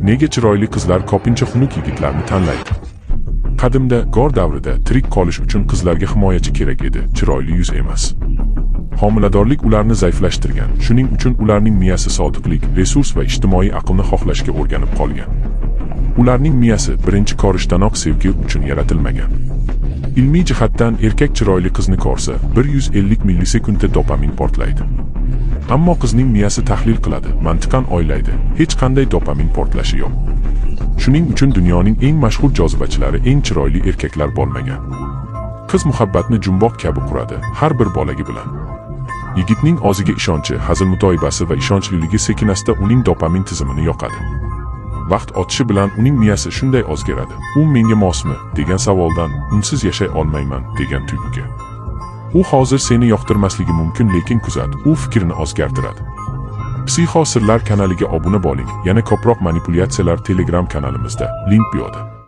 Nega chiroyli qizlar ko'pincha xunuk yigitlarni tanlaydi? Qadimda, g'or davrida tirik qolish uchun qizlarga himoyachi kerak edi, chiroyli yuz emas. Homiladorlik ularni zaiflashtirgan, shuning uchun ularning miyasi sodiqlik, resurs va ijtimoiy aqlni xohlashga o'rganib qolgan. Ularning miyasi birinchi ko'rishdanoq sevgi uchun yaratilmagan. Ilmiy jihatdan erkak chiroyli qizni ko'rsa, 150 millisekundda dopamin portlaydi. Ammo qizning miyasi tahlil qiladi, mantiqan o'ylaydi, hech qanday dopamin portlashi yo'q. Shuning uchun dunyoning eng mashhur jozibachilari eng chiroyli erkaklar bo'lmagan. Qiz muhabbatni jumboq kabi quradi, har bir bolagi bilan. Yigitning o'ziga ishonchi, hazil-mutoyibasi va ishonchliligi sekinasida uning dopamin tizimini yoqadi. Vaqt o'tishi bilan uning miyasi shunday o'zgaradi. U menga mosmi degan savoldan unsiz yashay olmayman degan tuyg'uga. U hozir seni yoqtirmasligi mumkin, lekin kuzat, u fikrini o'zgartiradi. Psixo Sirlar kanaliga obuna bo'ling. Yana ko'proq manipulyatsiyalar Telegram kanalimizda. Link bioda.